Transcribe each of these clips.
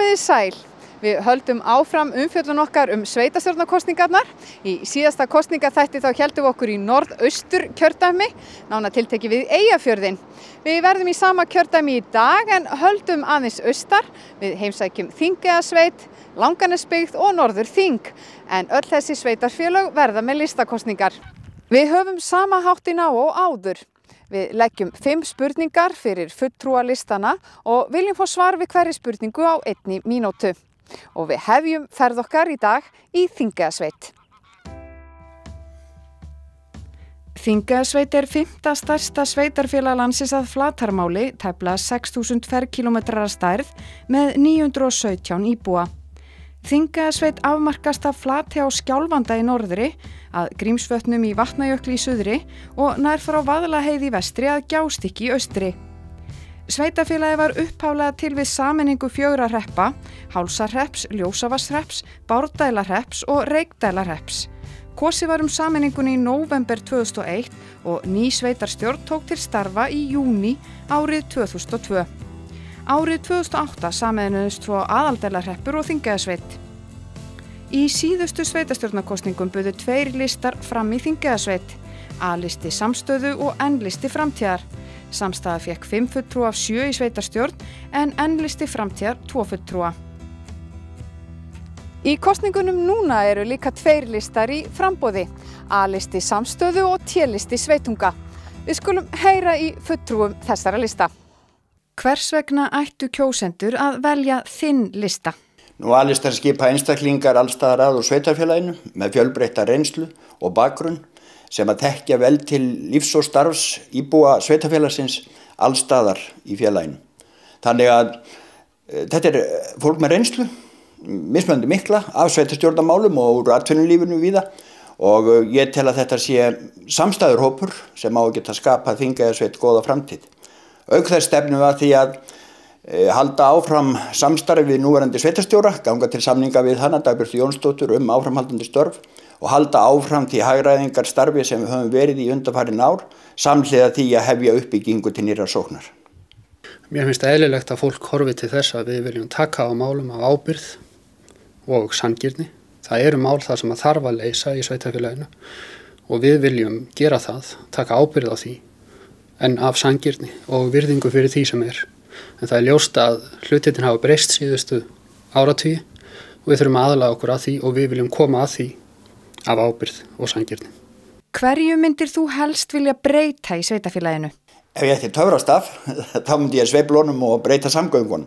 Komiði sæl. Við höldum áfram umfjöllun okkar sveitarstjórnarkosningarnar. Í síðasta kosningaþætti þá héldum við okkur í norðaustur kjördæmi, nánar tiltekið við Eyjafjörðinn. Við verðum í sama kjördæmi í dag en höldum aðeins austar. Við heimsækjum Þingeyjarsveit, Langanesbyggð og Norðurþing. En öll þessi sveitarfélög verða með listakosningar. Við höfum sama háttinn á og áður. Við leggjum 5 spurningar fyrir fulltrúalistana og viljum fá svar við hverri spurningu á 1 mínútu. Og við hefjum ferð okkar í dag í Þingeyjarsveit. Þingeyjarsveit 5. stærsta sveitarfélag landsins að flatarmáli, tæplega 6.000 ferkílómetrar að stærð með 917 íbúa. Þingeyjarsveit afmarkast af Flatey á Skjálfanda í norðri, að Grímsvötnum í Vatnajökli í suðri og nær frá Vaðlaheiði í vestri að Gjástykki í austri. Sveitarfélagið var upphaflega til við sameiningu 4 hreppa, Hálsahrepps, Ljósavatnshrepps, Bárdælarhrepps og Reykdælarhrepps. Kosið var sameiningunni í nóvember 2001 og ný sveitarstjórn tók til starfa í júní árið 2002. Árið 2008 sameinuðust svo Aðaldælarhreppur og Þingeyjarsveit. Í síðustu sveitarstjórnarkosningum buðu 2 listar fram í Þingeyjarsveit, A-listi samstöðu og N-listi framtíðar. Samstaða fékk 5 fulltrúa af 7 í sveitarstjórn en N-listi framtíðar 2 fulltrúa. Í kosningunum núna eru líka 2 listar í framboði, A-listi samstöðu og T-listi sveitunga. Við skulum heyra í fulltrúum þessara lista. Hvers vegna ættu kjósendur að velja þinn lista? A-listar skipa einstaklingar allstaðar að úr sveitarfélaginu með fjölbreytta reynslu og bakgrunn sem að þekkja vel til lífs og starfs íbúa sveitarfélagsins allstaðar í félaginu. Þannig að þetta fólk með reynslu, mismunandi mikla af sveitarstjórnarmálum og úr atvinnulífinu víða og ég tel að þetta sé samstæður hópur sem á að geta skapað Þingeyjarsveit góða framtíð. Auk þess stefnum við að því að halda áfram samstarfi við núverandi sveitarstjóra, ganga til samninga við hana Dagbjörtu Jónsdóttur áframhaldandi störf og halda áfram því hagræðingar starfi sem við höfum verið í undanfarin ár, samhliða því að hefja uppbyggingu til nýrrar sóknar. Mér finnst eðlilegt að fólk horfi til þess að við viljum taka á málum af ábyrgð og sanngirni. Það eru mál það sem að þarf að leysa í sveitarfélaginu og við viljum gera það, taka ábyrgð á því en af sanngirni og virðingu fyrir því sem er. En það er ljóst að hlutirnir hafa breyst síðustu áratugi og við þurfum að aðlaga okkur að því og við viljum koma að því af ábyrgð og sanngirni. Hverju myndir þú helst vilja breyta í sveitarfélaginu? Ef ég ætti töfrastaf, þá myndi ég sveifla honum og breyta samgöngunum.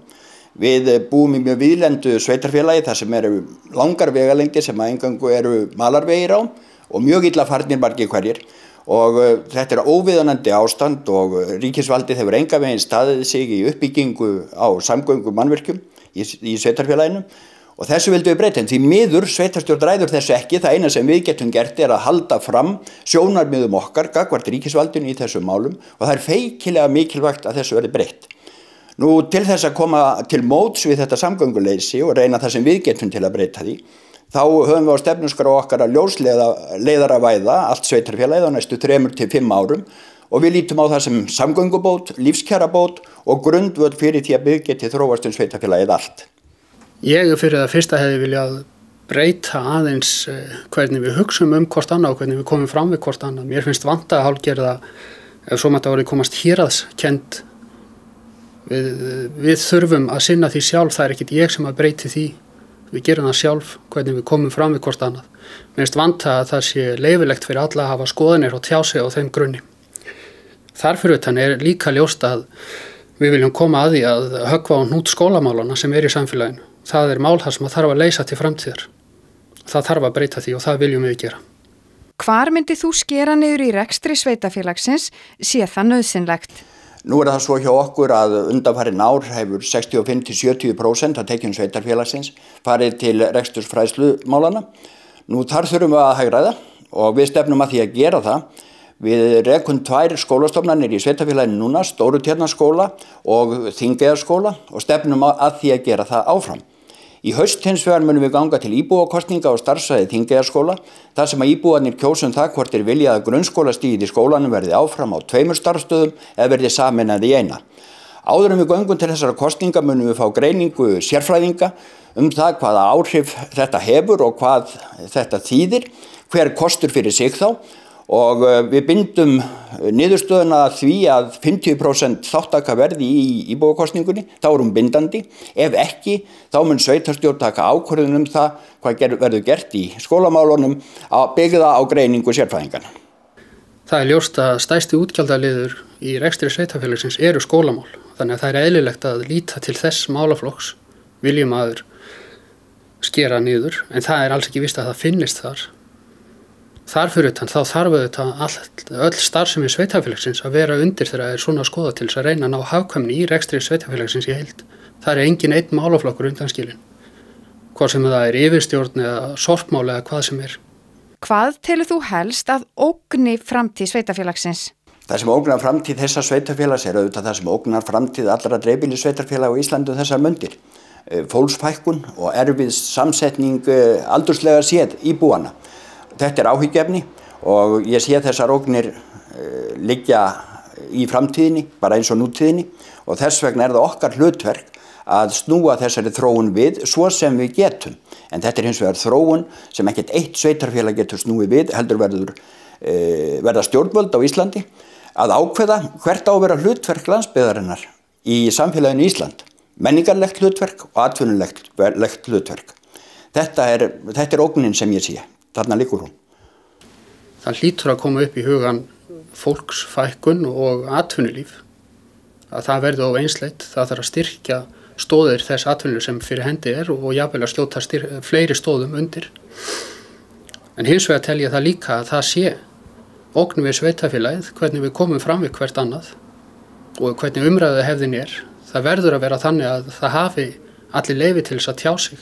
Við búum í mjög víðlendu sveitarfélagi þar sem eru langar vegalengdir sem að eingöngu eru malarvegir á og mjög illa farnir margir hverjir. Og þetta óviðunandi ástand og ríkisvaldið hefur engan veginn staðið sig í uppbyggingu á samgöngumannvirkjum í sveitarfélaginu og þessu vildum við breyta. En því miður sveitarstjórn ræður þessu ekki. Það eina sem við getum gert að halda fram sjónarmiðum okkar gagnvart ríkisvaldinu í þessum málum og það feikilega mikilvægt að þessu verði breytt. Til þess að koma til móts við þetta samgönguleysi og reyna það sem við getum til að breyta því, þá höfum við á stefnuskrá okkar að ljósleiðaravæða allt sveitarfélagið á næstu 3 til 5 árum og við lítum á það sem samgöngubót, lífskjarabót og grundvöll fyrir því að byggja geti þróast sveitarfélagið allt. Ég fyrir það fyrsta hefði viljað breyta aðeins hvernig við hugsum hvort annað og hvernig við komum fram við hvort annað. Mér finnst vanta að hálfgerða, ef svo mætti orðið komast héraðskennd. Við þurfum að sinna því sjálf, það ekkert ég sem að breyti því. Við gerum það sjálf, hvernig við komum fram við hvort annað. Mér finnst vanta að það sé leyfilegt fyrir alla að hafa skoðanir og tjá sig á þeim grunni. Þar fyrir utan líka ljóst að við viljum koma að því að höggva á hnút skólamálana sem í samfélaginu. Það mál þar sem að þarf að leysa til framtíðar. Það þarf að breyta því og það viljum við gera. Hvar myndi þú skera niður í rekstri sveitarfélagsins, sé það nauðsynlegt? Nú það svo hjá okkur að undanfarin ár hefur 65–70% af tekjum sveitarfélagsins farið til rekstursfræðslumálana. Þar þurfum við að hagræða og við stefnum að því að gera það. Við rekum 2 skólastofnanir í sveitarfélaginu núna, Stórutjarnarskóla og Þingeyjarskóla og stefnum að því að gera það áfram. Í haust hins vegar munum við ganga til íbúakosninga á starfsvæði Þingeyjarskóla, þar sem að íbúarnir kjósum það hvort þeir vilja að grunnskólastigið í skólanum verði áfram á 2 starfsstöðum eða verði sameinað í eina. Áður en við göngum til þessara kosninga munum við fá greiningu sérfræðinga það hvaða áhrif þetta hefur og hvað þetta þýðir, hver kostur fyrir sig þá. Og við bindum niðurstöðuna því að 50% þáttaka verði í íbúakosningunni, þá hún bindandi. Ef ekki, þá mun sveitarstjórn taka ákvörðun það hvað verður gert í skólamálunum byggða á greiningu sérfræðingana. Það ljóst að stærsti útgjaldaliður í rekstri sveitarfélagsins eru skólamál. Þannig að það eðlilegt að líta til þess málaflokks viljum maður skera niður, en það alls ekki víst að það finnist þar. Þar fyrir utan þá þarf auðvitað öll starfsemi sveitarfélagsins að vera undir þegar svona skoða til þess að reyna að ná hagkvæmni í rekstri sveitarfélagsins í heild. Það engin einn málaflokkur undanskilinn. Hvað sem það yfirstjórn eða sorpmál eða hvað sem Hvað telur þú helst að ógni framtíð sveitarfélagsins? Það sem ógnar framtíð þessa sveitarfélags auðvitað það sem ógnar framtíð allra dreifbýlis sveitarfélaga á Íslandi þessar mundir. Fólksfækkun og erfið samsetning aldurslega séð íbúana. Þetta áhyggjefni og ég sé þessar ógnir liggja í framtíðinni, bara eins og nútíðinni og þess vegna það okkar hlutverk að snúa þessari þróun við svo sem við getum. En þetta hins vegar þróun sem ekkert eitt sveitarfélag getur snúið við, heldur verða stjórnvöld á Íslandi að ákveða hvert á að vera hlutverk landsbyggðarinnar í samfélaginu Ísland. Menningarlegt hlutverk og atvinnulegt hlutverk. Þetta er ógnin sem ég sé. Þarna liggur hún. Það hlýtur að koma upp í hugan fólksfækkun og atvinnulíf. Að það verði of einsleitt, það þarf að styrkja stóðir þess atvinnulíf sem fyrir hendi og jafnvel að skjóta fleiri stóðum undir. En hins vegar tel ég það líka að það sé ógn við sveitarfélagið, hvernig við komum fram við hvert annað og hvernig umræðu hefðin Það verður að vera þannig að það hafi allir leyfi til þess að tjá sig,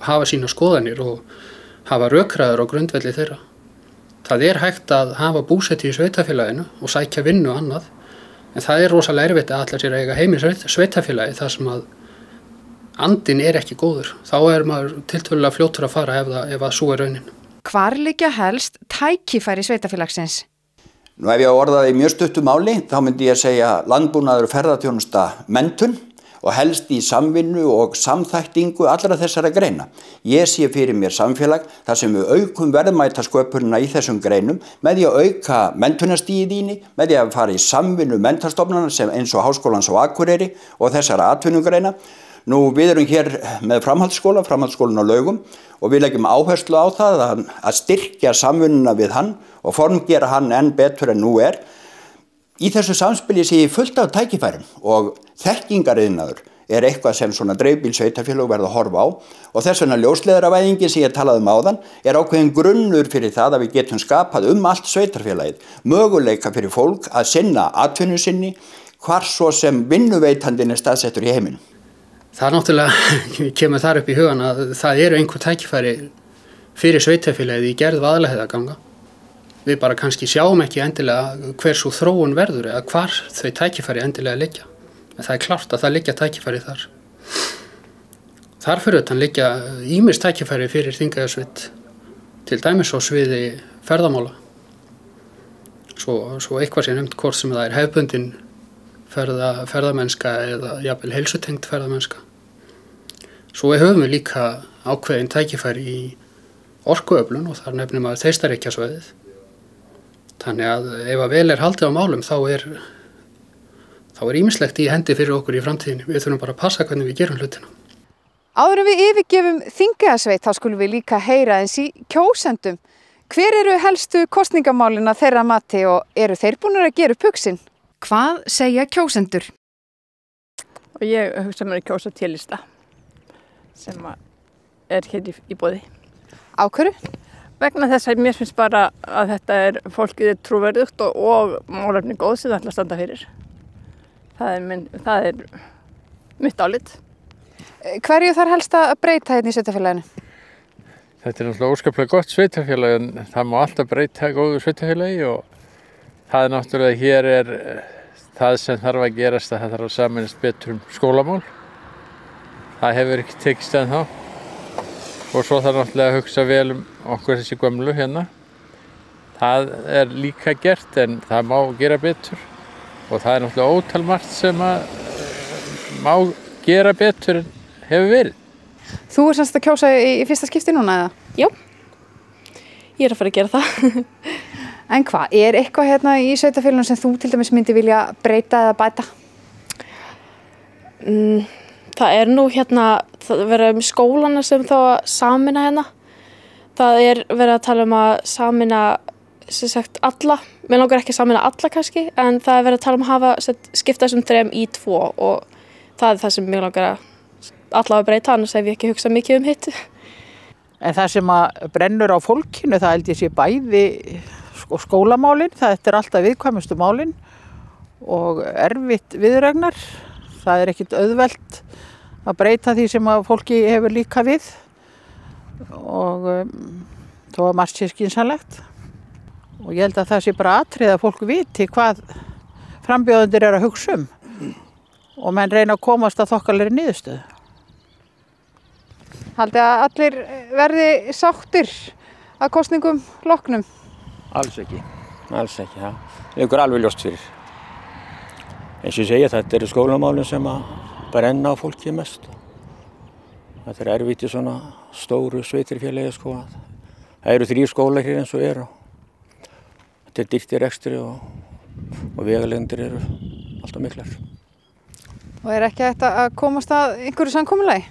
hafa sína skoðanir og hafa rökræður á grundvelli þeirra. Það hægt að hafa búsetu í sveitarfélaginu og sækja vinnu annað, en það rosalega erfitt að allar sér eiga heim í sveitarfélagi þar sem að andinn ekki góður. Þá maður tiltölulega fljótur að fara ef að sú raunin. Hvar liggja helst tækifæri sveitarfélagsins? Nú ef ég orðaði í mjög stuttu máli, þá myndi ég segja landbúnaður og ferðaþjónusta menntun og helst í samvinnu og samþættingu allra þessara greina. Ég sé fyrir mér samfélag þar sem við aukum verðmætasköpunina í þessum greinum með því að auka menntunarstigið með því að fara í samvinnu menntastofnana sem eins og Háskólans á Akureyri og þessara atvinnugreina. Nú við erum hér með framhaldsskólan á Laugum og við leggjum áherslu á það að styrkja samvinnuna við hann og formgera hann enn betur en nú Í þessu samspili sé ég fullt af tækifærum og þekkingariðnaður eitthvað sem svona dreifbýlssveitarfélög verða að horfa á og þess vegna ljósleiðaravæðingin sem ég talaði áðan ákveðin grunnur fyrir það að við getum skapað allt sveitarfélagið, möguleika fyrir fólk að sinna atvinnu sinni hvar svo sem vinnuveitandinn staðsettur í heiminum. Það náttúrulega kemur þar upp í hugan að það einhver tækifæri fyrir sveitarfélagið í gerð Vaðlaheiðarganga. Við bara kannski sjáum ekki endilega hversu þróun verður eða hvar þau tækifæri endilega liggja. En það klárt að það liggja tækifæri þar. Þar fyrir utan liggja ýmis tækifæri fyrir Þingeyjarsveit, til dæmis á sviði ferðamála. Svo eitthvað sé nefnt hvort sem það hefðbundin ferðamennska eða jafnvel heilsutengd ferðamennska. Svo höfum við líka ákveðin tækifæri í orkuöflun og þar nefnum að Þeistareykjasvæðið. Þannig að ef að vel haldið á málum þá ýmislegt í hendi fyrir okkur í framtíðinni. Við þurfum bara að passa hvernig við gerum hlutina. Áður en við yfirgefum Þingeyjarsveit þá skulum við líka heyra eins í kjósendum. Hver eru helstu kosningamálin að þeirra mati og eru þeir búnir að gera upp hugsin? Hvað segja kjósendur? Og ég hugsa mér að kjósa T-lista sem hér í boði. Á hverju? Vegna þess að mér finnst bara að þetta fólkið trúverðugt og málefni góð sem það ætla að standa fyrir. Það er mitt álit. Hverju þarf helst að breyta hérna í sveitarfélaginu? Þetta náttúrulega óskaplega gott sveitarfélag en það má alltaf breyta góðu sveitarfélagi og það náttúrulega hér það sem þarf að gerast að það þarf að sameinast betur skólamál. Það hefur ekki tekist ennþá. Og svo þarf náttúrulega að hugsa vel okkur þessi gömlu hérna. Það líka gert en það má gera betur og það náttúrulega ótalmargt sem að má gera betur en hefur verið. Þú semst að kjósa í fyrsta skipti núna eða? Já, ég að fara að gera það. En hvað, eitthvað hérna í sveitarfélaginu sem þú til dæmis myndi vilja breyta eða bæta? Það nú hérna, það verið skólana sem þá að sameina hérna. Það verið að tala að sameina sem sagt alla. Mér langar ekki að sameina alla kannski, en það verið að tala að hafa skipta þessum 3 í 2 og það það sem mér langar að allavega breyta, annars hef ég ekki hugsað mikið um hitt. En það sem að brennur á fólkinu, það held ég sé bæði skólamálin, það alltaf viðkvæmustu málin og erfitt viðuregnar. Það ekkert auðvelt að breyta því sem að fólki hefur líka við og þó að margt sé skynsamlegt. Og ég held að það sé bara atriði að fólk viti hvað frambjóðendur að hugsa og menn reyna að komast að þokkalegri niðurstöðu. Haldið að allir verði sáttir að kosningum loknum? Alls ekki. Það liggur alveg ljóst fyrir. Eins og ég segja, þetta eru skólamálin sem að brenna á fólki mest. Þetta erfitt í svona stóru sveitarfélagi sko. Það eru 3 skólar hér eins og Þetta dýrt í rekstri og vegalendir eru alltaf miklar. Og ekki hægt að komast að einhverju samkomulagi?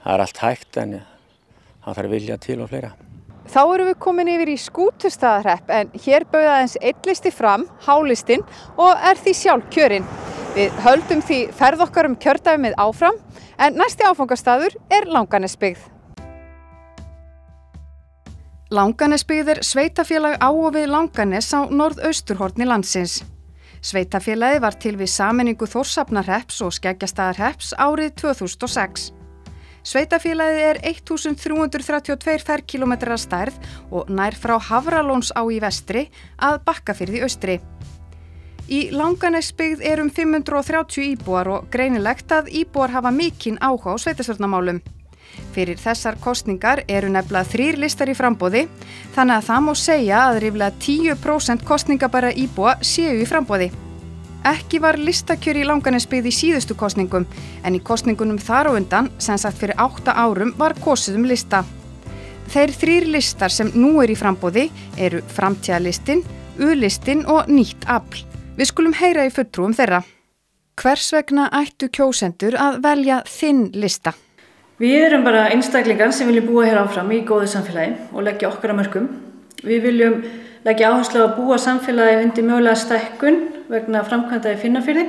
Það allt hægt en það þarf vilja til og fleira. Þá erum við komin yfir í Skútustaðahrepp en hér bauð aðeins einn listi fram, H-listinn, og því sjálf kjörinn. Við höldum því ferð okkar kjördæmið áfram en næsti áfangastaður Langanesbyggð. Langanesbyggð sveitafélag á og við Langanes á norðausturhorni landsins. Sveitafélagið var til við sameiningu Þórshafnarhrepps og Skeggjastaðahrepps árið 2006. Sveitafélagið 1332 ferkílómetrar að stærð og nær frá Hafralónsá í vestri að Bakkafirði í austri. Í Langanesbyggð 530 íbúar og greinilegt að íbúar hafa mikinn áhuga á sveitarstjórnarmálum. Fyrir þessar kosningar nefnilega 3 listar í framboði, þannig að það má segja að ríflega 10% kosningabæra íbúa séu í framboði. Ekki var listakjör í Langanesbyggð í síðustu kosningum, en í kosningunum þar á undan, sem sagt fyrir 8 árum, var kosið lista. Þeir 3 listar sem nú í framboði eru Framtíðarlistinn, U-listinn og Nýtt afl. Við skulum heyra í fulltrúum þeirra. Hvers vegna ættu kjósendur að velja þinn lista? Við erum bara einstaklingar sem viljum búa hér áfram í góðu samfélagi og leggja okkar að mörkum. Við viljum leggja áherslu á að búa samfélagi undir mögulega stækkun vegna framkvæmda í Finnafirði.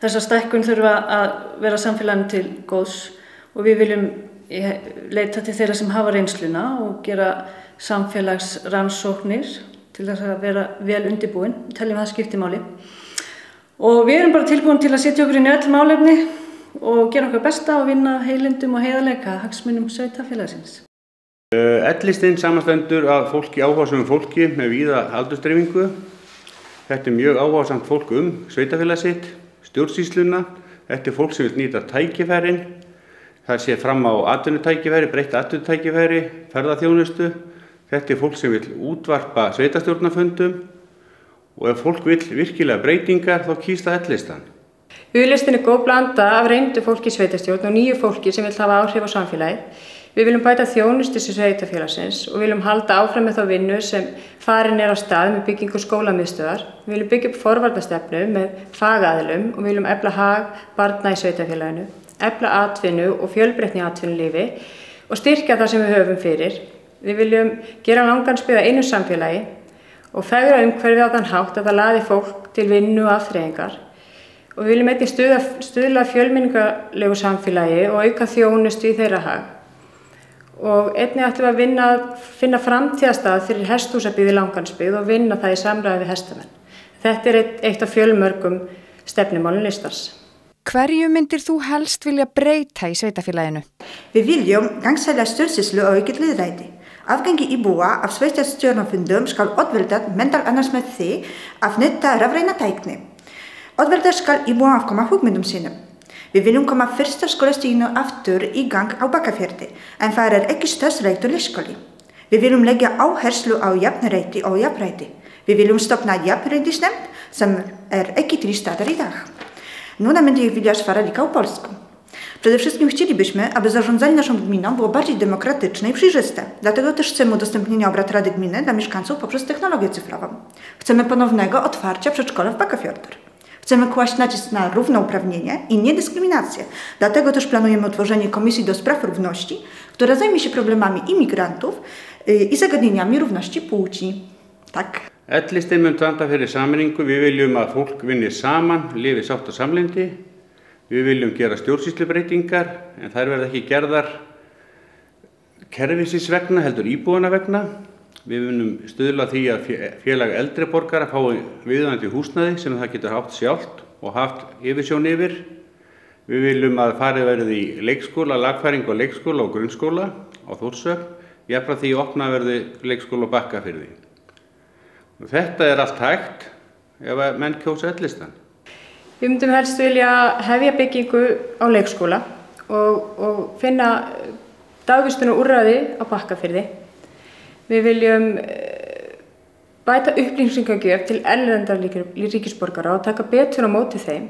Þessa stækkun þurfa að vera samfélaginu til góðs og við viljum leita til þeirra sem hafa reynsluna og gera samfélagsrannsóknir til þess að vera vel undirbúin. Við teljum það skipti máli. Og við erum bara tilbúin til að setja okkur inn í öll málefni og gera okkar besta og vinna heilindum og heiðarleika hagsmunum sveitafélagsins. L-listinn samanstendur af áhugasömu fólki með víða aldursdreifingu. Þetta mjög áhugasamt fólk sveitafélag sitt, stjórnsýsluna. Þetta fólk sem vil nýta tækifærin. Það sé fram á atvinnutækifæri, breytt atvinnutækifæri, ferðaþjónustu. Þetta fólk sem vil útvarpa sveitarstjórnarfundum og ef fólk vil virkilega breytingar þá kýs það L-listan. U-listin góð blanda af reyndu fólki í sveitarstjórn og nýju fólki sem vil hafa áhrif á samfélagið. Við viljum bæta þjónustu til sveitarfélagsins og viljum halda áfram með þá vinnu sem farin á stað með byggingu skólamiðstöðvar. Við viljum byggja upp forvarnastefnu með fagaðilum og við viljum efla hag barna í sveitarfélaginu, efla atvinnu og fjölbreytni í atvinnulífi og styrkja það sem við höfum fyrir. Við viljum gera Langanesbyggð að einu samfélagi og fegra umhverfið á þann hátt að það laði fólk til vinnu og afþreyingar. Og við viljum einnig stuðla fjölmenningarlegu samfélagi og auka þjónustu í þeirra hag. Og einnig ætlum við að finna framtíðastað fyrir hesthúsabyggð í Langanesbyggð og vinna það í samræði við hestamenn. Þetta eitt af fjölmörgum stefnumálum listans. Hverju myndir þú helst vilja breyta í sveitafélaginu? Við viljum gangsæla stjórnsýslu og aukið lýðræði. Afgangi íbúa af sveitarstjórnarfundum skal auðvelda meðal annars með því að nýta rafræna tækni. Auðvelda skal íbúa afkoma hugmyndum sínum. Við viljum koma fyrsta skólastiginu aftur í gang á Bakkafirði, en það ekki starfsrekstur leikskóli. Við viljum leggja áherslu á jafnrétti og jafnræði. Við viljum stofna jafnréttisnefnd sem ekki til staðar í dag. Nu na będzie widziała Szwaralika po polsku. Przede wszystkim chcielibyśmy, aby zarządzanie naszą gminą było bardziej demokratyczne i przejrzyste. Dlatego też chcemy udostępnienia obrad Rady Gminy dla mieszkańców poprzez technologię cyfrową. Chcemy ponownego otwarcia przedszkola w Bakkafjordur. Chcemy kłaść nacisk na równouprawnienie i niedyskryminację. Dlatego też planujemy utworzenie Komisji do Spraw Równości, która zajmie się problemami imigrantów i zagadnieniami równości płci. Tak. L-listinn mun standa fyrir sameiningu. Við viljum að fólk vinni saman, lifi sátt og samlyndi. Við viljum gera stjórnsýslubreytingar, en þær verða ekki gerðar kerfisins vegna, heldur íbúana vegna. Við viljum stuðla því að félag eldri borgara fái viðunandi húsnæði sem það getur haft sjálft og haft yfirsjón yfir. Við viljum að farið verði í leikskóla, lagfæring og leikskóla og grunnskóla á Þórshöfn, jafnframt því opnað verði leikskóla á Bakkafirði. Þetta allt hægt ef menn kjósa L-listan. Við myndum helst vilja hefja byggingu á leikskóla og finna dagvistunarúrræði á Bakkafirði. Við viljum bæta upplýsingagjöf til erlendra ríkisborgara og taka betur á móti þeim.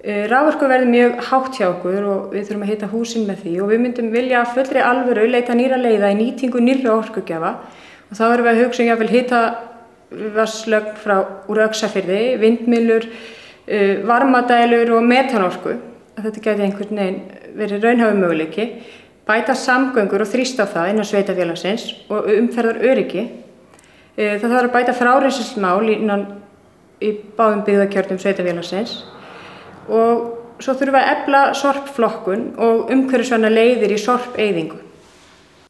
Raforku verður mjög hátt hjá okkur og við þurfum að hita húsin með því og við myndum vilja fullri alvöru leita nýra leiða í nýtingu nýrra orkugjafa og þá erum við að hugsa jafnvel hitavatnslögn úr Öxarfirði, vindmyllur, varmadælur og metanorku. Þetta gæti einhvern veginn verið raunhæfur möguleiki. Bæta samgöngur og þrýsta á það innan sveitarfélagsins og umferðaröryggi. Það þarf að bæta frárennslismál í báðum byggðakjörnum sveitarfélagsins og svo þurfum við að efla sorpflokkun og umhverfisvænar leiðir í sorpeyðingu.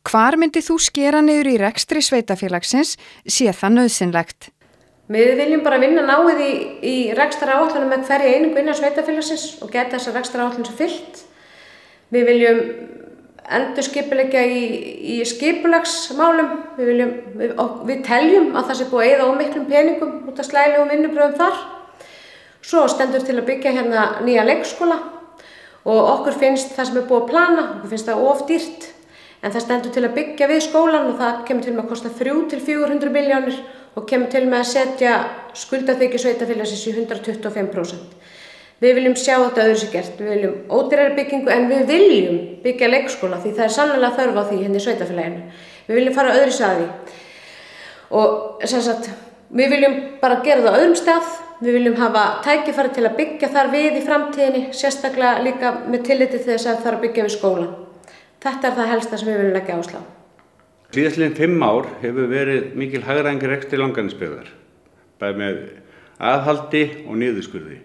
Hvar myndi þú skera niður í rekstri sveitarfélagsins sé það nauðsynlegt? Við viljum bara vinna náið í rekstraráætlunum með hverja einingu innan sveitarfélagsins og geta þessa rekstraráætlun sem fyllt. Við viljum endurskipuleggja í skipulagsmálum. Við teljum að það sé búið að eyða ómiklum peningum út af slælegum vinnubröðum þar. Svo stendur til að byggja hérna nýja leikskóla og okkur finnst það sem búið að plana, okkur finnst það of dýrt. En það stendur til að byggja við skólan og það kemur til með að kosta 300–400 milljónir og kemur til með að setja skuldaþykju sveitarfélagsins í 125%. Við viljum sjá þetta öðru sér gert, við viljum ódýrari byggingu en við viljum byggja leikskóla því það sannlega þörf á því hérna í sveitarfélaginu. Við viljum fara öðru sér að því. Og sem sagt, við viljum bara gera það á öðrum stað, við viljum hafa tækifæri til að byggja þar við í framtíðinni, sérstaklega líka með tilliti til þess að það þarf að byggja við skólan. Þetta það helsta sem við viljum leggja áherslu á. Síðastliðin 5 ár hefur verið mikil hagræðing í rekstri Langanesbyggðar, bæði með aðhaldi og niðurskurði.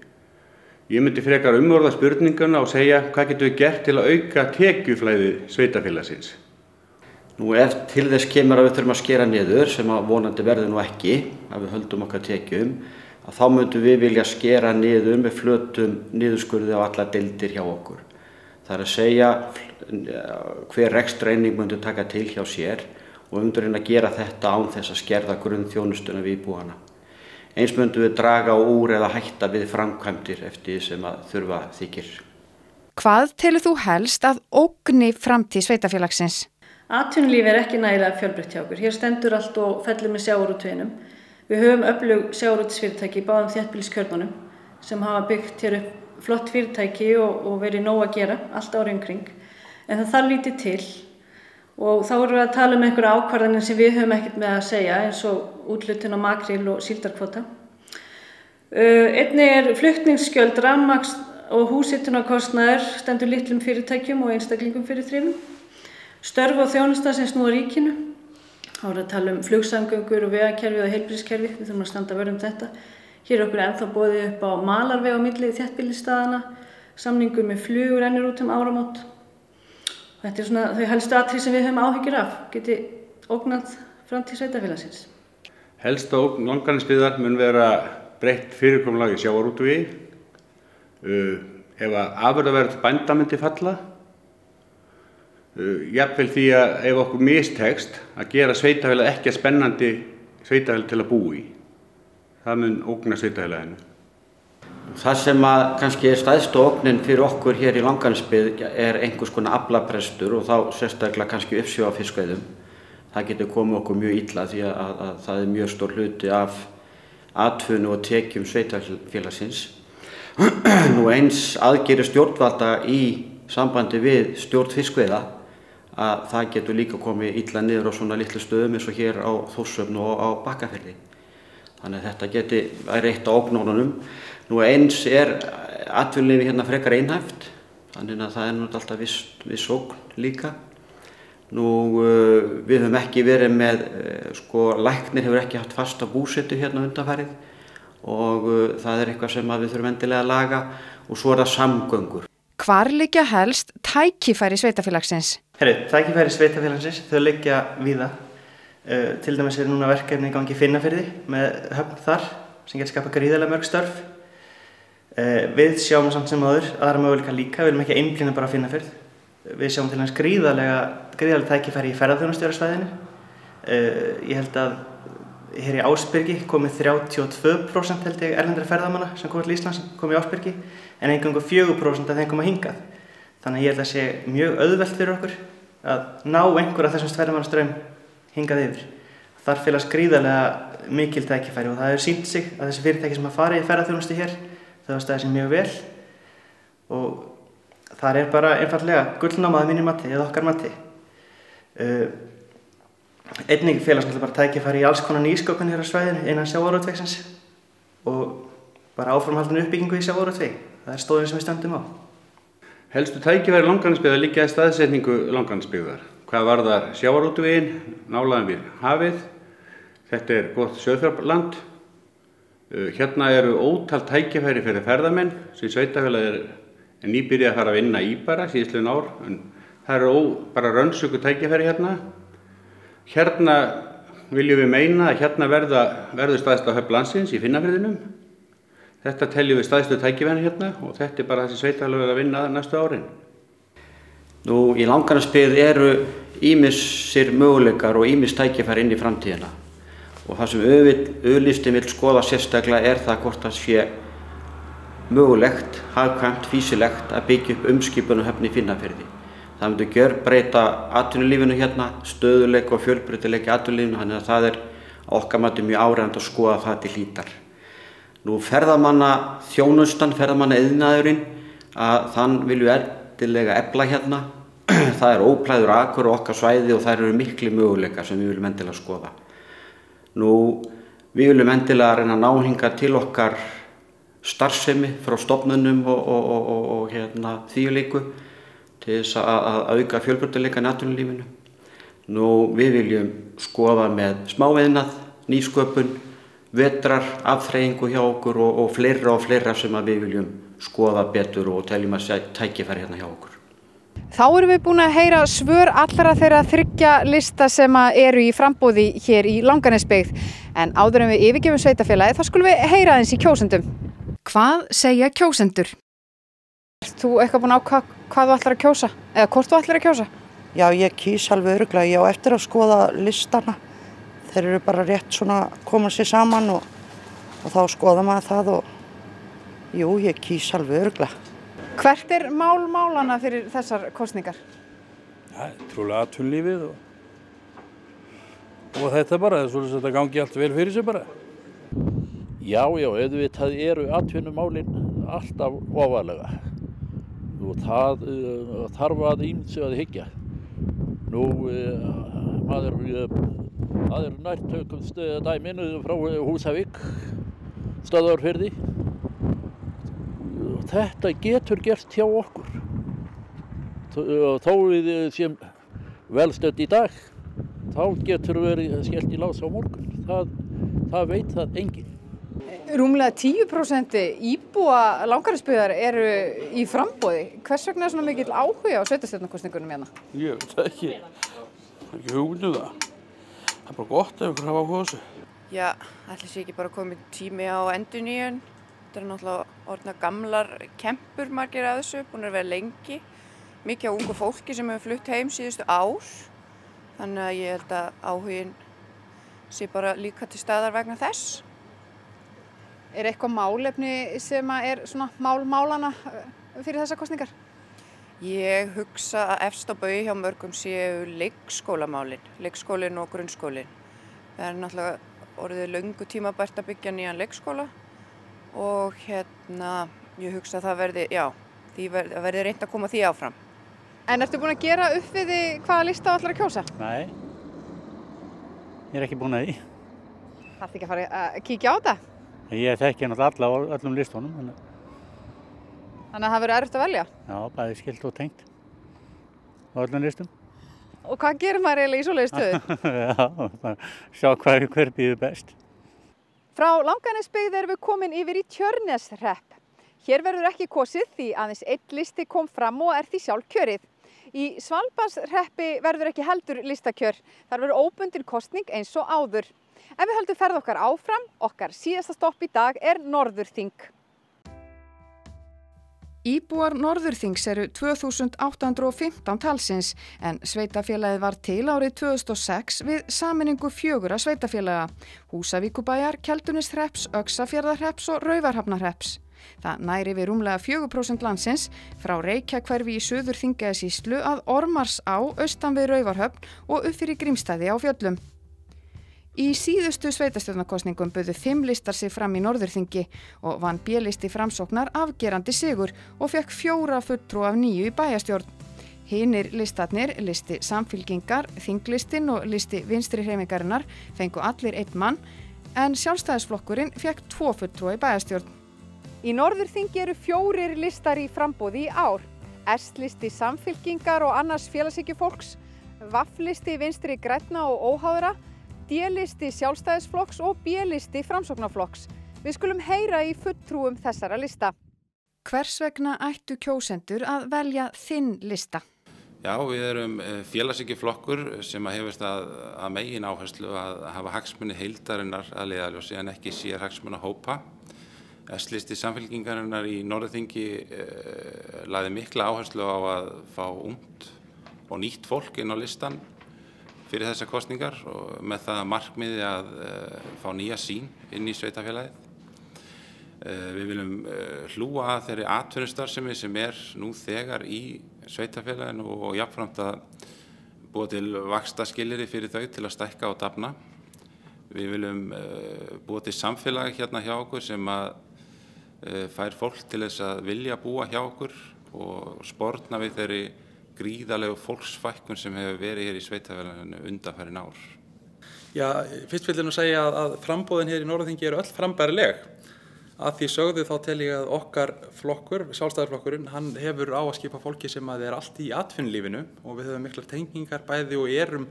Ég myndi frekar umorða spurninguna og segja hvað getum við gert til að auka tekjuflæði sveitarfélagsins. Nú ef til þess kemur að við þurfum að skera niður, sem að vonandi verður nú ekki, að við höldum okkar tekjum, að þá myndum við vilja skera niður með flötum niðurskurði á alla deildir hjá okkur. Það að segja hver rekstraeining myndi taka til hjá sér og reyna að gera þetta án þess að skerða grunnþjónustuna við íbúana. Eins myndum við draga úr eða hætta við framkvæmdir eftir sem að þurfa þykir. Hvað telur þú helst að ógni framtíð sveitarfélagsins? Atvinnulíf ekki nægilega fjölbreytt hjá okkur. Hér stendur allt og fellur með sjávarútveginum. Við höfum öflug sjávarútvegsfyrirtæki í báðum þéttbýliskjörnunum sem hafa byggt hér upp flott fyrirtæki og verið nóg að gera allt árið umkring. En það þarf lítið til og þá erum við að tala um einhverja ákvarðanir sem við höfum ekkert með að segja eins og úthlutun á makríl og síldarkvóta. Einnig flutningsgjöld, rafmagns og húshitunarkostnaður stendur litlum fyrirtækjum og einstaklingum fyrir þrifum. Störf og þjónusta sem snúa ríkinu. Þá erum við að tala um flugsamgöngur og vegakerfi og heilbrigðiskerfi. Við þurfum að standa vörð um þetta. Hér er okkur ennþá boðið upp á malarveg á milli þéttbýlisstaðanna, samningur með flugur rennur út áramót. Þetta er svona þau helstu atriði sem við höfum áhyggjur af, geti ógnað framtíð sveitarfélagsins. Helsta ógn Langanesbyggðar mun vera breytt fyrirkomulag í sjávarútvegi. Ef að afurðaverð bænda myndi falla, jafnvel því að ef okkur mistekst að gera sveitarfélag ekki spennandi sveitarfélag til að búa í. Það mun ógna sveitarfélaginu. Það sem að kannski er stærsta ógnin fyrir okkur hér í Langanesbyggð er einhvers konar aflabrestur og þá sérstaklega kannski uppsjá á fiskveiðum. Það getur komið okkur mjög illa því að það er mjög stór hluti af atvinnu og tekjum sveitarfélagsins. Nú eins aðgerðir stjórnvalda í sambandi við stjórn fiskveiða að það getur líka komið illa niður á svona litlu stöðum eins og hér á Þórshöfn og á Bakkafirði. Þannig að þetta geti verið eitt á ógnunum. Nú eins atvinnulífið hérna frekar einhæft, þannig að það náttúrulega alltaf viss ógn líka. Nú við höfum ekki verið með, læknir hefur ekki haft fasta búsetu hérna undanfarið og það eitthvað sem við þurfum endilega að laga og svo það samgöngur. Hvar liggja helst tækifæri sveitafélagsins? Tækifæri sveitafélagsins, þau liggja víða. Til dæmis núna verkefni í gangi í Finnafirði með höfn þar sem getur skapað gríðarlega mörg störf. Við sjáum samt sem áður aðra möguleika líka, við viljum ekki einblína bara á Finnafjörð. Við sjáum til dæmis gríðarlega tækifæri í ferðaþjónustu á svæðinu. Ég held að hér í Ásbyrgi komið 32% held ég erlendra ferðamanna sem komið til Íslands komið í Ásbyrgi en eingöngu 4% af þeim koma hingað. Þannig að ég held að sé mjög auðvelt fyrir okkur að ná einhver af þessum ferðamannastraum hingað yfir. Þar felast gríðarlega mikil tækifæri og það hefur sýnt sig að þessi fyrirtæki sem hafa farið í ferðaþjónustu hér þau hafa staðið sig mjög vel og þar bara einfaldlega gullnáma að mínu mati eða okkar mati. Einnig felast náttúrulega bara tækifæri í alls konar nýsköpun hér á svæðinu innan sjávarútvegsins og bara áframhaldandi uppbyggingu í sjávarútvegi. Það stóðin sem við stöndum á. Helstu tækifæri Langanesbyggðar liggja í staðsetningu Langanesbyggðar. Hvað varðar sjávarútveginn, nálægðin við hafið. Þetta gott sauðfjárland. Hérna eru ótal tækifæri fyrir ferðamenn sem sveitafélagið nýbyrjað að fara að vinna í bara síðastliðin ár. En það eru bara rönnsöku tækifæri hérna. Hérna viljum við meina að hérna verður stærsta höfn landsins í Finnafirðinum. Þetta teljum við stærstu tækifæri hérna og þetta bara þessi sveitafélagið að vinna næstu árin. Nú í Langanesbyggð eru ýmsir möguleikar og ýmis tækifæri inn í framtíðina og það sem auðlýstin vill skoða sérstaklega það hvort það sé mögulegt, hagkvæmt, fýsilegt að byggja upp umskipunarhöfn í Finnafirði. Það myndi gjörbreyta atvinnulífinu hérna, stöðuleika og fjölbreytileika í atvinnulífinu, þannig að það okkar mati mjög áríðandi að skoða það til hlítar. Nú ferðamannaþjónustan, ferðamannaiðnaðurinn, að þann viljum endilega efla hérna. Það óplæður akur á okkar svæði og það eru miklu möguleikar sem við viljum endilega skoða. Nú, við viljum endilega reyna að ná hingað til okkar starfsemi frá stofnunum og þvíulíku til þess að auka fjölbreytileikann í atvinnulífinu. Nú, við viljum skoða með smáiðnað, nýsköpun, vetrar, afþreyingu hjá okkur og fleira sem við viljum skoða betur og teljum að tækifæri hérna hjá okkur. Þá erum við búin að heyra svör allra þeirra 3 lista sem eru í framboði hér í Langanesbyggð. En áður en við yfirgefum sveitafélagið, þá skulum við heyra aðeins í kjósendum. Hvað segja kjósendur? Ert þú eitthvað búin að hvað þú ætlar að kjósa? Eða hvort þú ætlar að kjósa? Já, ég kýs alveg örugglega. Ég á eftir að skoða listana. Þeir eru bara rétt svona að koma sér saman og þá skoða maður það og jú, ég kýs alveg örugglega. Hvert mál málana fyrir þessar kosningar? Það trúlega atvinnulífið og þetta bara, svo þetta gangi allt vel fyrir sig bara. Já, auðvitað eru atvinnumálin alltaf ofarlega. Og það þarf að ýmsu að hyggja. Nú, það nærtækumst dæminu frá Húsavík, Stöðvarfirði. Þetta getur gert hjá okkur. Þó við séum velstödd í dag, þá getur verið skellt í lás á morgun. Það veit það enginn. Rúmlega 10% íbúa Langanesbyggðar eru í framboði. Hvers vegna svona mikill áhuga á sveitarstjórnarkosningunum hérna? Ég veit það ekki. Það ekki hugmynd það. Það bara gott ef ykkur hafa áhuga á þessu. Já, ætli sé ekki bara komið tími á endurnýjun. Þetta náttúrulega orðnar gamlar kempur margir af þessu, búin að vera lengi. Mikið á ungu fólki sem hefur flutt heim síðustu ár. Þannig að ég held að áhugin sé bara líka til staðar vegna þess. Eitthvað málefni sem svona málana fyrir þessar kosningar? Ég hugsa að efst á baugi hjá mörgum séu leikskólamálin, leikskólinn og grunnskólinn. Það náttúrulega orðið löngu tímabært að byggja nýjan leikskóla og ég hugsa að það verði, já, verði reynt að koma því áfram. En ertu búin að gera upp við því hvaða lista þú ætlar að kjósa? Nei, ég er ekki búin að því. Þarftu ekki að fara að kíkja á þetta? Ég þekki náttúrulega alla á öllum listunum. Þannig að það verður erfitt að velja? Já, bæði skilt og tengt á öllum listum. Og hvað gerir maður eiginlega í svoleiðis stöðu? Já, bara sjá hver býður best. Frá Langanesbyggð erum við komin yfir í Tjörneshrepp. Hér verður ekki kosið því aðeins einn listi kom fram og er því sjálf kjörið. Í Svalbarðshreppi verður ekki heldur listakjör. Þar verður óbundin kosning eins og áður. Ef við höldum ferð okkar áfram, okkar síðasta stopp í dag er Norðurþing. Íbúar Norðurþings eru 2815 talsins en sveitafélagið var til árið 2006 við sameiningu 4 sveitafélaga, Húsavíkurbæjar, Keldunishreps, Öxarfjarðarhrepps og Raufarhafnarhrepps. Það næri við rúmlega 4% landsins frá Reykjahverfi í Suður-Þingeyjarsýslu að Ormarsá austan við Raufarhöfn og upp fyrir Grímsstaði á Fjöllum. Í síðustu sveitarstjórnarkosningum buðu 5 listar sig fram í Norðurþingi og vann B-listi Framsóknar afgerandi sigur og fekk 4 fulltrúa af 9 í bæjarstjórn. Hinir listarnir, listi Samfylkingar, Þinglistinn og listi Vinstri-hreyfingarinnar fengu allir 1 mann en Sjálfstæðisflokkurinn fekk 2 fulltrúa í bæjarstjórn. Í Norðurþingi eru 4 listar í framboði í ár. S-listi Samfylkingar og annars félagshyggjufólks, V-listi Vinstri grænna og óháðra, D-listi Sjálfstæðisflokks og B-listi Framsóknarflokks. Við skulum heyra í fulltrúum þessara lista. Hvers vegna ættu kjósendur að velja þinn lista? Já, við erum félagshyggjuflokkur sem hefur það að megin áherslu að hafa hagsmuni heildarinnar að leiðarljósi en ekki sér hagsmuna hópa. S-listi Samfylkingarinnar í Norðurþingi lagði mikla áherslu á að fá ungt og nýtt fólk inn á listan fyrir þessar kosningar og með það markmiði að fá nýja sýn inn í sveitafélagið. Við viljum hlúa að þeirri atvinnustarfsemi sem er nú þegar í sveitafélaginu og jafnframt að búa til vaxtarskilyrði fyrir þau til að stækka og dafna. Við viljum búa til samfélag hérna hjá okkur sem að fær fólk til þess að vilja búa hjá okkur og sporna við þeirri gríðarlegu fólksfækkun sem hefur verið hér í sveitafélaginu undanfarin ár. Já, fyrst vil ég nú segja að frambóðin hér í Norðurþingi eru öll frambærileg. Að því sögðu þá tel ég að okkar flokkur, Sjálfstæðisflokkurinn, hann hefur á að skipa fólki sem að er allt í atvinnulífinu og við höfum miklar tengingar bæði og erum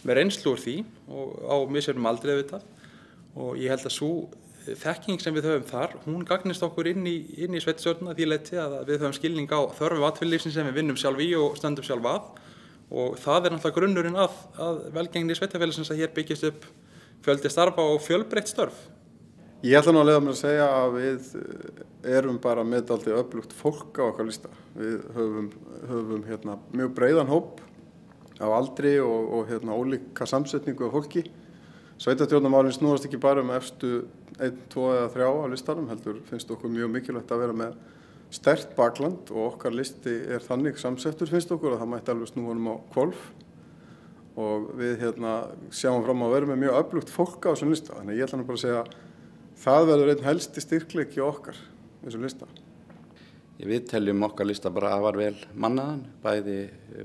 með reynslu úr því og á misjöfnum aldrei auðvitað. Og ég held að sú þekking sem við höfum þar, hún gagnist okkur inn í sveitarstjórnina því leyti að við höfum skilning á þörfum atvinnulífsins sem við vinnum sjálf í og stöndum sjálf að og það er náttúrulega grunnurinn að velgengni sveitarfélagsins að hér byggist upp fjöldi starfa og fjölbreytt störf. Ég ætla nú að leyfa mér að segja að við erum bara með dálítið öflugt fólk á okkar lista. Við höfum mjög breiðan hóp á aldri og ólíka samsetningu af fólki. Sveitarstjórnarmálin snúast ekki bara efstu 1, 2 eða 3 á listanum, heldur finnst okkur mjög mikilvægt að vera með sterkt bakland og okkar listi er þannig samsettur finnst okkur að það mætti alveg snúa honum á hvolf og við sjáum fram að vera með mjög öflugt fólk á þessum lista. Þannig ég ætla nú bara að segja að það verður einn helsti styrkleiki okkar þessum lista. Við teljum okkar lista bara afar vel mannaðan, bæði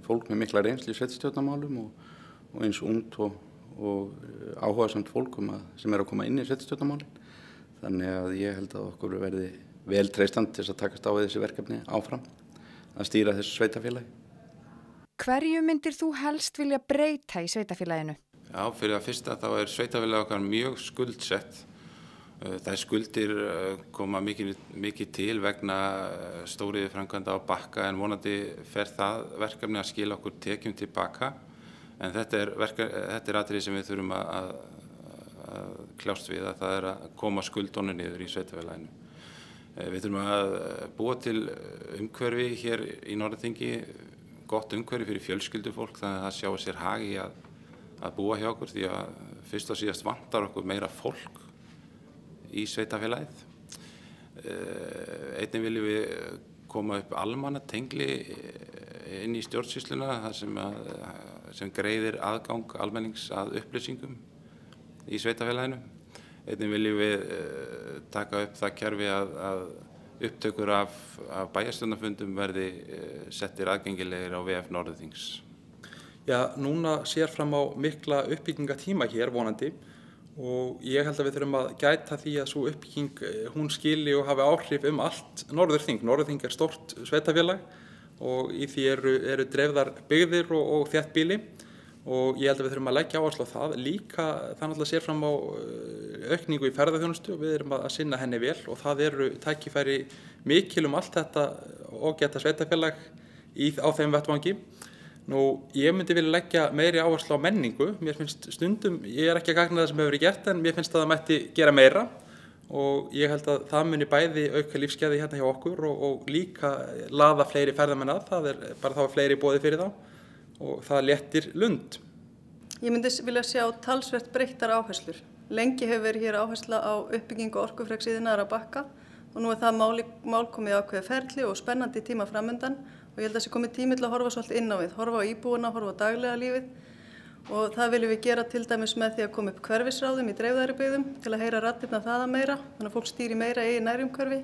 fólk með mikla reynslu í sveitarstjórnarmálum og eins ungt og áhugasamt fólkum sem er að koma inn í sveitarstjórnarmálin. Þannig að ég held að okkur verði vel treystandi til að takast á við þessi verkefni áfram að stýra þessu sveitafélagi. Hverju myndir þú helst vilja breyta í sveitafélaginu? Já, fyrir að fyrsta þá er sveitafélagi okkar mjög skuldsett. Þær skuldir koma mikið til vegna stóriðjuframkvæmda á Bakka en vonandi fer það verkefni að skila okkur tekjum tilbaka. En þetta er atriði sem við þurfum að kljást við að það er að koma skuldunum niður í sveitafélaginu. Við þurfum að búa til umhverfi hér í Norðurþingi, gott umhverfi fyrir fjölskyldufólk þannig að það sjái sér hag í að búa hjá okkur því að fyrst og síðast vantar okkur meira fólk í sveitafélagið. Einnig viljum við koma upp almannatengli inn í stjórnsýsluna sem greiðir aðgang almennings að upplýsingum í sveitafélaginu. Einnig viljum við taka upp það kerfi að upptökur af bæjarstjórnarfundum verði settir aðgengilegir á VF Norðurþings. Já, núna sér fram á mikla uppbyggingatíma hér vonandi og ég held að við þurfum að gæta því að svo uppbygging hún skili og hafi áhrif allt Norðurþing. Norðurþing stórt sveitafélag og í því eru dreifðar byggðir og þéttbýli og ég held að við þurfum að leggja áherslu á það. Líka það náttúrulega sér fram á aukningu í ferðaþjónustu og við erum að sinna henni vel og það eru tækifæri mikil allt þetta ágæta sveitafélag á þeim vettvangi. Ég myndi vilja leggja meiri áherslu á menningu. Mér finnst stundum, ég ekki að gagna það sem hefur verið gert en mér finnst að það mætti gera meira og ég held að það muni bæði auka lífsgæði hérna hjá okkur og líka laða fleiri ferðamenn að. Það bara þá fleiri boði fyrir þá og það léttir lund. Ég myndi vilja sjá talsvert breyttar áherslur. Lengi hefur verið hér áhersla á uppbyggingu orkufreks iðnaðar að Bakka og nú það mál komið ákveðið ferli og spennandi tíma framundan og ég held að það sé komið tími til að horfa svolítið inn á við, horfa á íbúana, horfa á daglega lífið og það viljum við gera til dæmis með því að koma upp hverfisráðum í dreifðari byggðum til að heyra raddirnar þaðan meira, þannig að fólk stýri meira eigin nærumhverfi,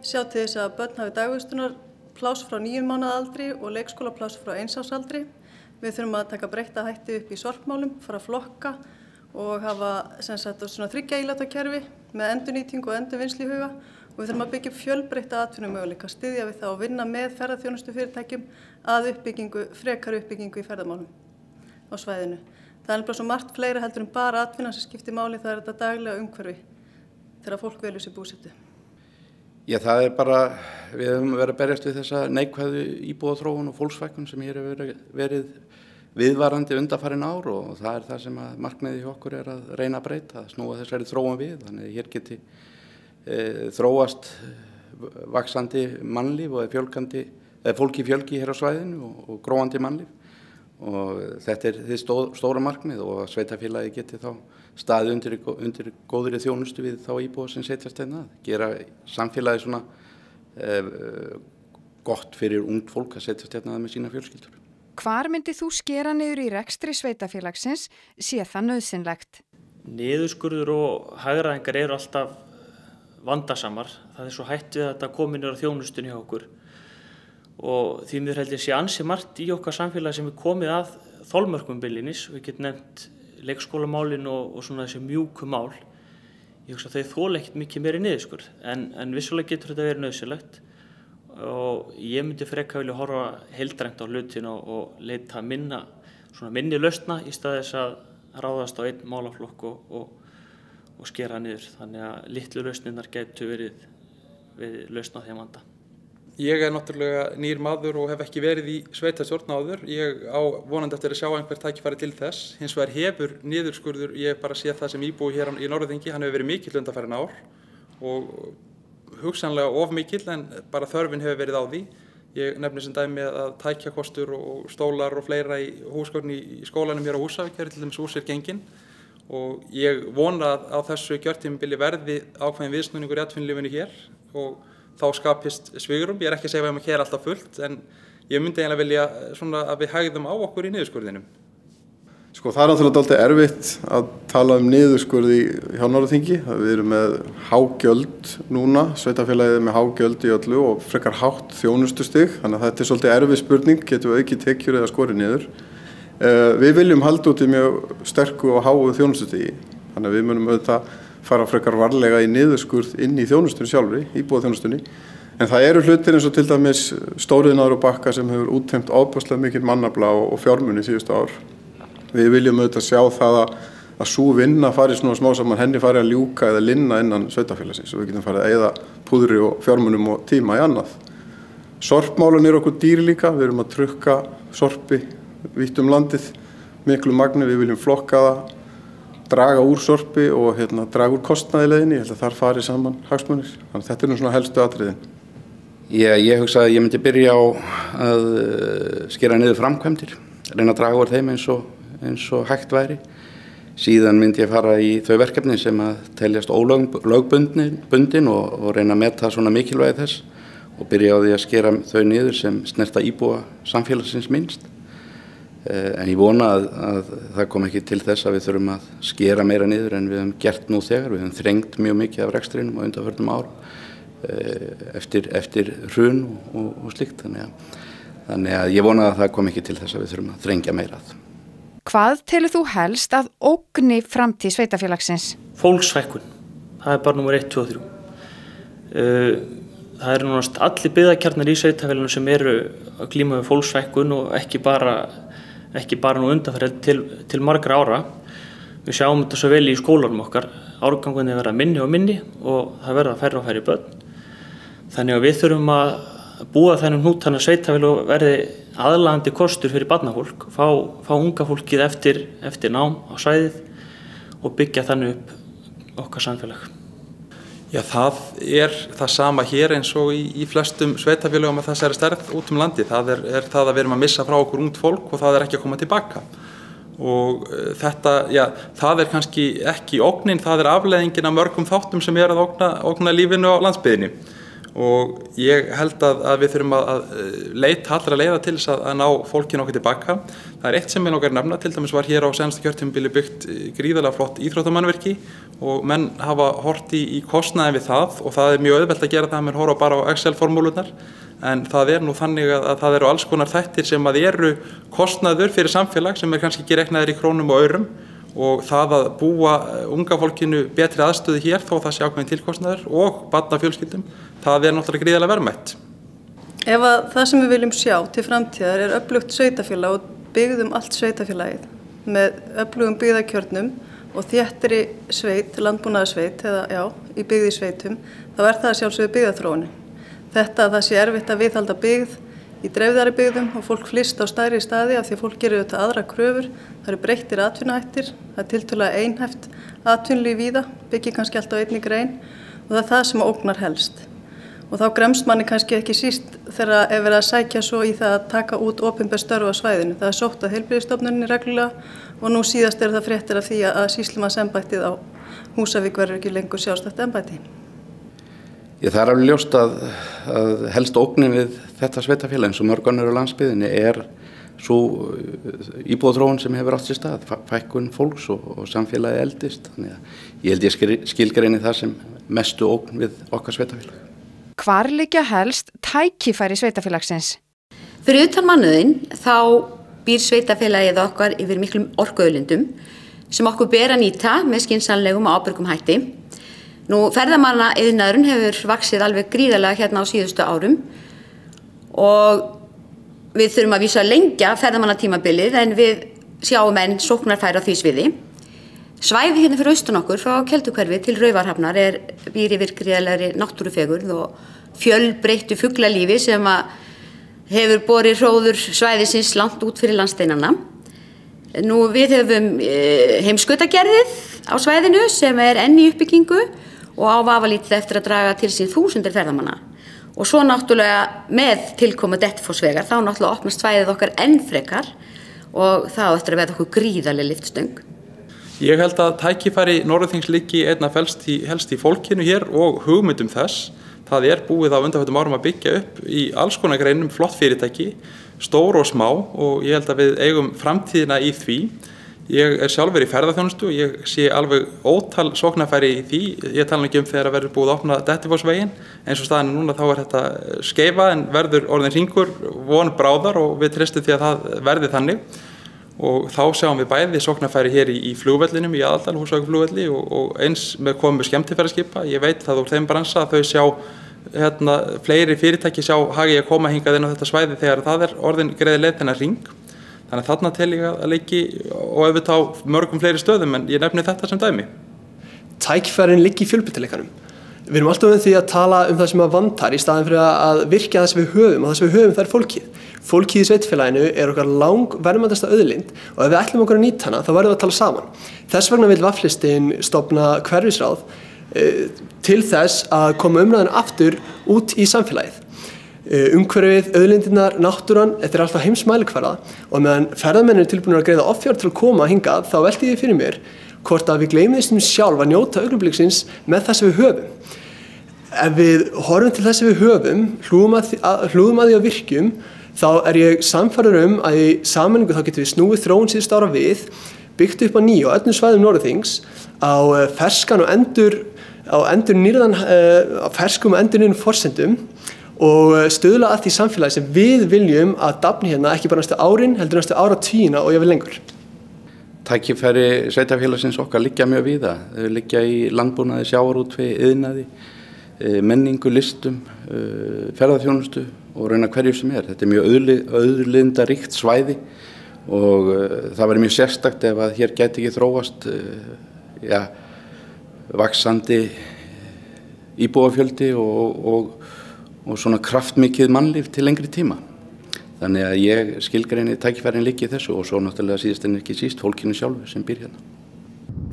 sjá til þess að börn hafi dagvistunarpláss frá 9 mánaða aldri og leikskólapláss frá 1 árs aldri. Við þurfum að taka breytta hætti upp í sorpmálum, fara að flokka og hafa svona 3 ílátakerfi með endurnýtingu og endurvinnslu í huga. Og við þurfum að byggja upp fjölbreytta atvinnumöguleika, styðja við það og vinna með ferðaþjónustufyrirtækjum að frekar uppbyggingu í ferðamálum á svæðinu. Það er nefnilega svo margt fleira heldur bara atvinna sem skiptir máli, það þetta daglega umhverfi þegar fólk velur sér búsetu. Já, það bara, við höfum verið að berjast við þessa neikvæðu íbúðaþróun og fólksfækkun sem hér hefur verið viðvarandi undanfarin ár og það er það sem að markmiðið hjá okkur að reyna að breyta, að snúa þessari þróun við, þannig að hér geti þróast vaxandi mannlíf og fólki fjölgi hér á svæðinu og gróandi mannlíf og þetta er því stóra markmið og að sveitafélagi geti þá staðið undir góðri þjónustu við þá íbúa sem setjast hérna að gera samfélagi svona gott fyrir ungt fólk að setjast hérna að með sína fjölskyldur. Hvar myndi þú skera niður í rekstri sveitafélagsins sé það nauðsynlegt? Niðurskurður og hagræðingar eru alltaf vandasamar. Það svo hætt við að þetta komi niður á þjónustunni hjá okkur og því miður held ég sé ansi margt í okkar samfélagi sem er komið að þolmörkum beinlínis. Við getum nefnt leikskólamálin og svona þessi mjúku mál. Ég hugsa að þau þola ekkert mikið meiri niðurskurð en vissulega getur þetta verið nauðsynlegt og ég myndi frekar vilja horfa heildrænt á hlutina og leita minni lausna í stað þess að ráðast á einn málaflokk og skera niður. Þannig að litlu lausnirnar getur verið lausn á þeim vanda. Ég náttúrulega nýr maður og hef ekki verið í sveitarstjórn áður. Ég á vonandi eftir að sjá einhver tækifæri til þess. Hins vegar hefur niðurskurður, ég bara sé það sem íbúi hér í Norðurþingi, hann hefur verið mikill undanfarin ár og hugsanlega of mikill en bara þörfin hefur verið á því. Ég nefni sem dæmi að tækjakostur og stólar og fleira í húsgögn í skólanum hér á Húsavík til dæmis úr gengin og ég vona að á þessu kjörtímabili verði ákveðin viðsnúningur í atvinnulífinu hér og þá skapist svigrúm. Ég ekki að segja að maður hér alltaf fullt en ég myndi eiginlega vilja svona að við hægðum á okkur í niðurskurðinum. Sko það er náttúrulega dálítið erfitt að tala niðurskurði hjá Norðurþingi. Við erum með hágjöld núna, sveitafélagið með hágjöld í öllu og frekar hátt þjónustustig. Þannig að þetta er svolítið erfið spurning, getum við aukið tekjur eða skorið niður. Við viljum halda út í mjög sterku og háu þjónustustigi. Þannig að við munum auðvitað fara frekar varlega í niðurskurð inn í þjónustunni sjálfri, íbúðaþjónustunni. En það eru hlutir eins og til dæmis stóriðnaður og Bakka sem hefur útteymt ofboðslega mikil mannafla og fjármuni síðustu ár. Við viljum auðvitað sjá það að sú vinna fari svona smá saman, henni fari að ljúka eða linna innan sveitafélagsins og við getum farið að eyða púðri og fjármunum og tíma í annað. Sorpmálun eru okkur dýr líka, við erum að trukka sorpi vítt landið, miklu magni, við viljum flokka það, draga úr sorpi og draga úr kostnaði leiðinni, ég held að þar fari saman hagsmunir. Þannig að þetta er svona helstu atriðin. Ég hugsa að ég myndi byrja á að skera niður framkvæmdir, reyna að draga úr þeim eins og hægt væri. Síðan myndi ég fara í þau verkefni sem að teljast ólögbundin og reyna að meta svona mikilvægi þess og byrja á því að skera þau niður sem snerta íbúa samfélagsins minnst. En ég vona að það kom ekki til þess að við þurfum að skera meira niður en við höfum gert nú þegar. Við höfum þrengt mjög mikið af rekstrinum á undanförnum árum. eftir hrun og slíkt. Þannig að ég vona að það kom ekki til þess að við þurfum að þrengja meira að. Hvað telur þú helst að ógni framtíð sveitarfélagsins? Fólksfækkun. Það bara númer 1, 2 og 3. Það eru núna allir byggðakjarnar í sveitarfélaginu sem eru að glíma við fólksfækkun og ekki bara nú undanfarið til margra ára. Við sjáum þetta svo vel í skólanum okkar. Árgangunni verða minni og minni og það verða færri og færri börn. Þannig að við þurfum að búa þennan hnút þannig að sveitarfélag verði aðlaðandi kostur fyrir barnafólk, fá unga fólkið eftir nám á svæðið og byggja þannig upp okkar samfélag. Já, það það sama hér eins og í flestum sveitarfélögum að þessari stærð út landi. Það er það að við erum að missa frá okkur ungt fólk og það ekki að koma tilbaka. Og þetta, það kannski ekki ógnin, það afleiðingin af mörgum þáttum sem að ógna lífinu á landsbyggðinni. Og ég held að við þurfum að leita allra leiða til þess að ná fólkinu okkur tilbaka. Það eitt sem mig langar að nefna, til dæmis var hér á seinasta kjörtímabili byggt gríðarlega flott íþróttamannvirki og menn hafa hort í kostnaðinn við það og það mjög auðvelt að gera það, menn horfa bara á Excel-formúlurnar. En það nú þannig að það eru alls konar þættir sem að eru kostnaður fyrir samfélag sem kannski ekki reiknaðir í krónum og aurum og það að búa unga fólkinu betri aðstöðu hér þó það sé ákveðin tilkostnaður og barnafjölskyldum, það náttúrulega gríðarlega verðmætt. Ef að það sem við viljum sjá til framtíðar öflugt sveitarfélag og byggðum allt sveitarfélagið með öflugum byggðakjörnum og þéttri sveit, landbúnaðarsveit eða í byggðisveitum, þá það sjálfsögðu byggðaþróunin. Þetta að það sé erfitt að viðhalda byggð í dreifðari byggðum og fólk flyst á stærri staði af því að fólk gerir auðvitað aðra kröfur. Það eru breyttir atvinnuhættir, það tiltölulega einhæft atvinnulíf víða, byggir kannski alltaf einni grein og það það sem ógnar helst. Og þá gremst manni kannski ekki síst þegar verið að sækja svo í það að taka út opinber störf á svæðinu. Það sótt að heilbrigðisstofnuninni reglulega og nú síðast það fréttir af því að sýslumannsembættið á Húsavík verður ekki lengur sjálfstætt embætti. Það alveg ljóst að helst ógnin við þetta sveitarfélag eins og mörg önnur á landsbyggðinni svo íbúðaþróun sem hefur átt sér stað, fækkun fólks og samfélagi eldist. Þannig að ég held ég skilgreini það sem mestu ógn við okkar sveitarfélag. Hvar liggja helst tækifæri sveitarfélagsins? Fyrir utan mannauðinn þá býr sveitarfélagið okkar yfir miklum orkuauðlindum sem okkur ber að nýta með skynsamlegum og ábyrgum hætti. Ferðamannaiðnaðurinn hefur vaxið alveg gríðarlega hérna á síðustu árum og við þurfum að vísa að lengja ferðamannatímabilið en við sjáum enn sóknarfæri á því sviði. Svæði hérna fyrir austan okkur frá Kelduhverfi til Raufarhafnar býr yfir gríðarlegri náttúrufegurð og fjölbreyttu fuglalífi sem hefur borið hróður svæðisins langt út fyrir landsteinana. Við höfum heimskautagerðið á svæðinu sem enn í uppbyggingu og á vafalítið eftir að draga til sín þúsundir ferðamanna. Og svo náttúrulega með tilkomu Dettifossvegar þá náttúrulega opnast svæðið okkar enn frekar og það á eftir að verða okkur gríðarleg lyftistöng. Ég held að tækifæri Norðurþings liggi einna helst í fólkinu hér og hugmyndum þess. Það búið á undanförnum árum að byggja upp í alls konar greinum flott fyrirtæki, stór og smá og ég held að við eigum framtíðina í því. Ég sjálfur í ferðaþjónustu og ég sé alveg ótal sóknarfæri í því. Ég tala ekki þegar verður búið að opna Dettifossveginn. Eins og staðan núna þá þetta skeifa en verður orðin hringur von bráðar og við treystum því að það verði þannig. Og þá sjáum við bæði sóknarfæri hér í flugvellinum, í Aðaldal, Húsavíkurflugvelli og eins með komu skemmtiferðaskipa. Ég veit það úr þeim bransa að þau sjá fleiri fyrirtæki sjá hagi að koma hingað inn á þetta svæði þegar það orðin greiði leið þennan hring. Þannig að þarna tel ég að leiki og auðvitað á mörgum fleiri stöðum en ég nefni þetta sem dæmi. Tækifærin liggi í fjölbreytileikanum. Við erum alltaf því að tala það sem vantar í staðinn fyrir að virkja það sem við höfum og það sem við höfum það fólkið. Fólkið í sveitarfélaginu okkar langverðmætasta auðlind og ef við ætlum okkur að nýta hana þá verðum við að tala saman. Þess vegna vill Vaflistinn stofna hverfisráð til þess að koma umræðan aftur út í samfélagið. Umhverfið, auðlindirnar, náttúran, þetta alltaf heimsmælikvarða og meðan ferðamennir tilbúinir að greiða offjár til að koma hingað þá velti ég fyrir mér hvort að við gleymum þessum sjálf að njóta augnabliksins með það sem við höfum. Ef við horfum til þess sem við höfum, hlúðum að því að virkjum, þá ég sannfærður að í sameiningu þá getum við snúið þróun síðustu ára við, byggt upp á nýju á öllum svæðum Norðurþings á ferskan og á endurnýrðan, á ferskum endurnýrðum forsendum og stuðla að því samfélagi sem við viljum að dafni hérna ekki bara næstu árin, heldur næstu áratugina og jafnvel lengur. Tækifæri sveitarfélagsins okkar liggja mjög víða. Þau liggja í landbúnaði, sjávarútvegi, iðnaði, menningu, listum, ferðaþjónustu og raunar hverju sem er. Þetta er mjög auðlindaríkt svæði og það væri mjög sérstakt ef að hér gæti ekki þróast vaxandi íbúafjöldi og svona kraftmikið mannlíf til lengri tíma. Þannig að ég skilgreini tækifærin liggi í þessu og svo náttúrulega síðast en ekki síst fólkinu sjálfu sem býr hérna.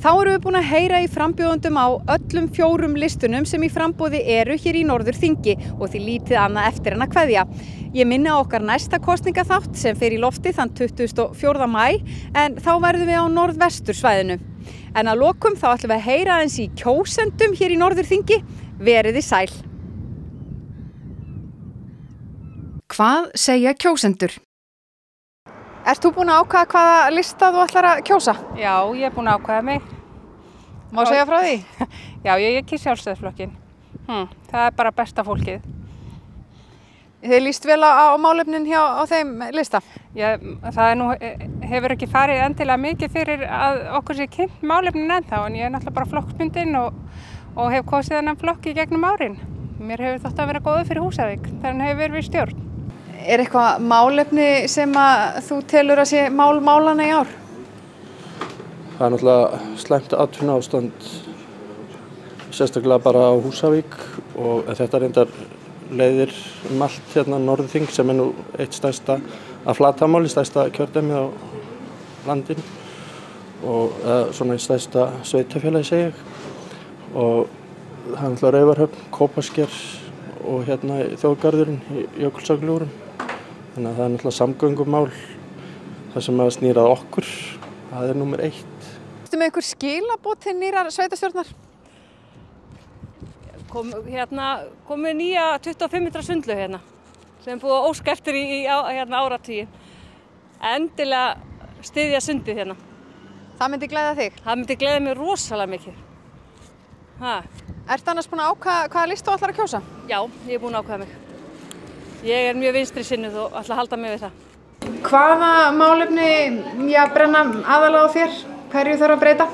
Þá erum við búin að heyra í frambjóðendum á öllum 4 listunum sem í framboði eru hér í Norðurþingi og því lítið annað eftir en að kveðja. Ég minni á okkar næsta kosningaþátt sem fer í lofti þann 24. maí en þá verðum við á norðvestursvæðinu. En að lokum þá ætlum við að heyra eins í kjósendum hér í Norðurþingi. Veriði sæl. Hvað segja kjósendur? Ert þú búin að ákveða hvaða lista þú ætlar að kjósa? Já, ég er búin að ákveða mig. Má segja frá því? Já, ég kýs Sjálfstæðisflokkinn. Það er bara besta fólkið. Þið líst vel á málefnin á þeim lista? Já, það hefur ekki farið endilega mikið fyrir að okkur sé kynnt málefnin ennþá, en ég er náttúrulega bara flokksbundin og hef kosið þennan flokk í gegnum árin. Mér hefur þótt að vera góður fyrir Húsavík, þannig að hann hefur verið við stjórn. Er eitthvað málefni sem að þú telur að sé málanna í ár? Það er náttúrulega slæmt atvinnuástand, sérstaklega bara á Húsavík og þetta reyndar leiðir allt hérna Norðurþing sem er nú eitt stærsta að flatarmáli, stærsta kjördæmi á landinu og svona eitt stærsta sveitarfélagi segi ég. Og það er náttúrulega Raufarhöfn, Kópasker og hérna þjóðgarðurinn í Jökulsárgljúfrum. Þannig að það er náttúrulega samgöngumál, það sem að snýra að okkur, það er númer 1. Ertu með einhver skilaboð til nýrar sveitarstjórnar? Komið nýja 25 metra sundlaug hérna, sem er búið að óska eftir í áratugi. Endilega styðja sundið hérna. Það myndi gleðja þig? Það myndi gleðja mig rosalega mikið. Ertu annars búin að ákveða hvaða lista þú ætlar að kjósa? Já, ég er búin að ákveða mig. Ég er mjög vinstri sinnuð og ætla að halda mig við það. Hvaða málefni brenna aðalega á þér? Hverju þarf að breyta?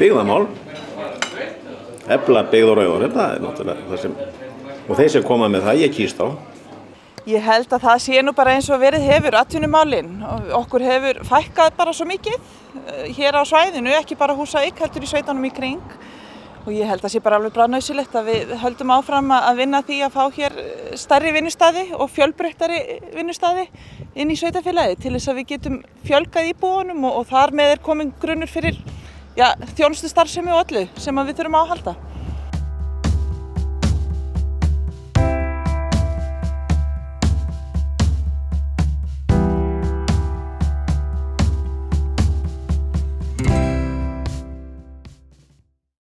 Byggðamál. Efla byggð og Raufarhöfn, það er náttúrulega það sem, og þeir sem koma með það, ég kýst þá. Ég held að það sé nú bara eins og verið hefur atvinnumálin. Okkur hefur fækkað bara svo mikið hér á svæðinu, ekki bara Húsavík, heldur í sveitunum í kring. Og ég held að það sé bara alveg bráðnauðsynlegt að við höldum áfram að vinna því að fá hér stærri vinnustaði og fjölbreyttari vinnustaði inn í sveitarfélagið til þess að við getum fjölgað íbúunum og þar með komin grunnur fyrir þjónustustarfsemi og öllu sem við þurfum á að halda.